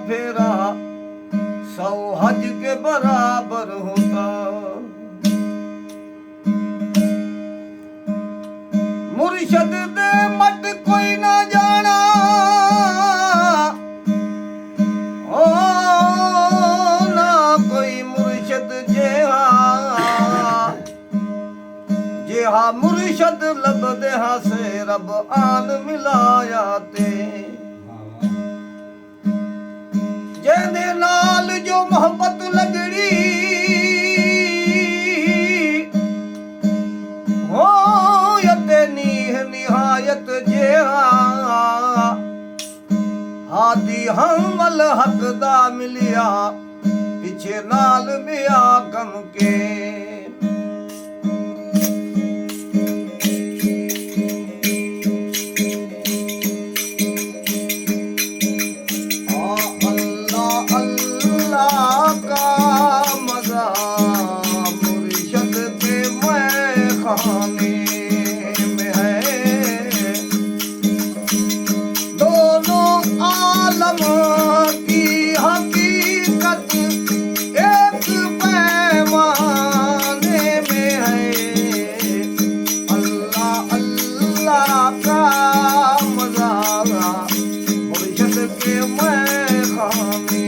फेरा 100 हज के बराबर होता। मुर्शद दे मट कोई ना जाना, ओ ना कोई मुर्शद जेहा मुर्शद लभदे हा से रब आन मिलाया ते। जेदे नाल जो मोहब्बत लगड़ी हो यते नीह निहायत जेहा हादी हमल हक दा मिलिया पीछे नाल मिया गम के। खाने में है दोनों आलम की हकीकत एक पैमाने में है। अल्लाह अल्लाह का मजा मुर्शद के मैं खाने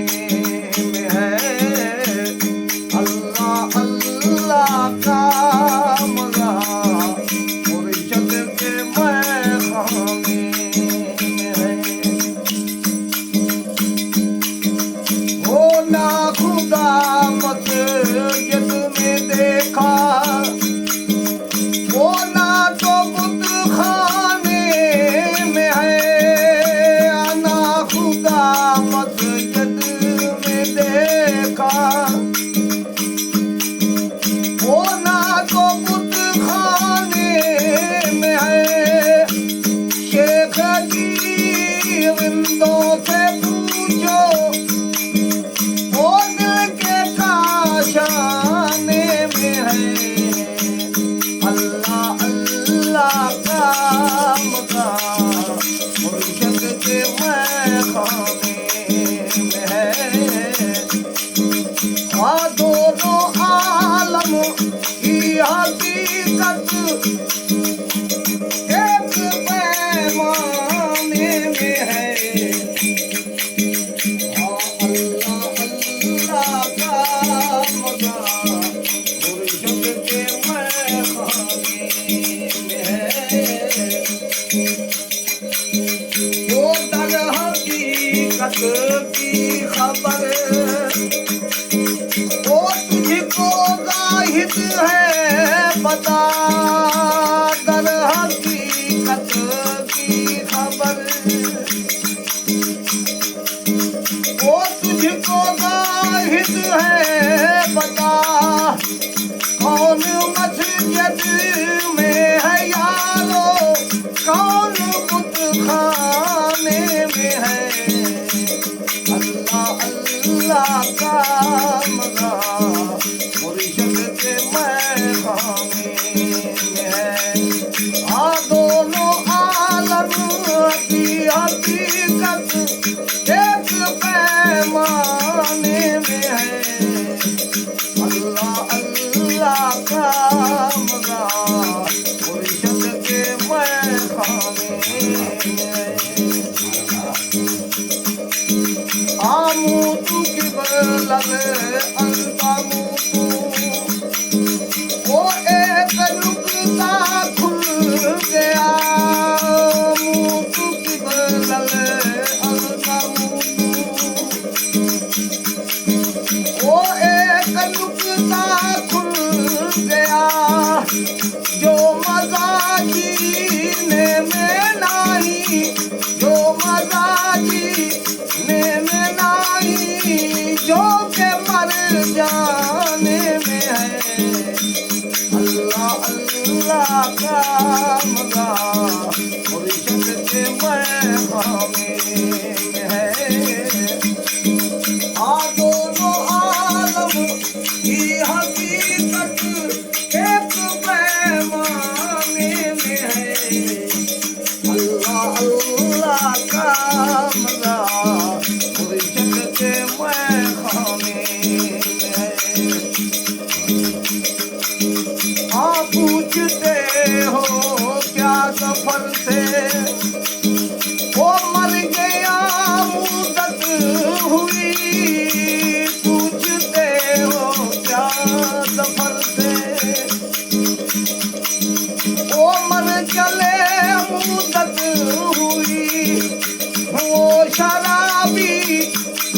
में है। अल्लाह अल्लाह का मस्जिद में देखा वो ना तो बुत खाने में है। आना खुदा मस्जिद में देखा वो ना तो बुत खाने में है। शेख की विंदों से पूछो शाने में है। अल्लाह अल्लाह का मकाम मुर्शद के मैं खाने में है। दोनों आलम की हकीकत एक पैमाने में है। की खबर वो तुझको जाहिर है पता। दर हकीकत की खबर वो तुझको जाहिर है पता। कौन मस्जिद में है यारो कौन बुत खाने में है। अल्लाह का मजा मुर्शद के मैं खाने में है। दोनों आलम की हकीकत एक पैमाने में है। अल्लाह अल्लाह का मजा मुर्शद के मैं खाने में है। आमूतू की बलवे अल्तामूतू वो एक नुक्ता खुल गया। मूतू की बलवे अल्तामूतू वो एक नुक्ता खुल गया। जो मजा जीने में नहीं जो मजा जीने में नहीं जो के मर जाने में है। अल्लाह अल्लाह का मजा मुर्शद के मैं खाने में है। दोनों आलम की हकीकत एक पैमाने में है। अल्लाह अल्लाह का मजा मुर्शद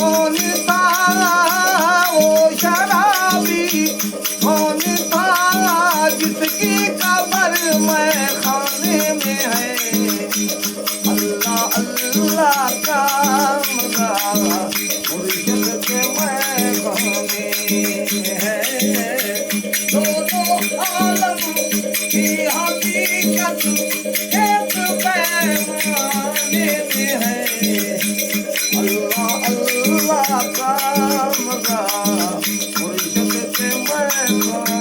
कौन था वो शराबी, कौन था जिसकी कब्र में खाने में है। अल्लाह अल्लाह का मजा मुर्शिद के महकामे है। दोनों आलम की हकीकत एक पैमाने में है। अल्लाह अल्लाह का मजा मुर्शिद के महकामे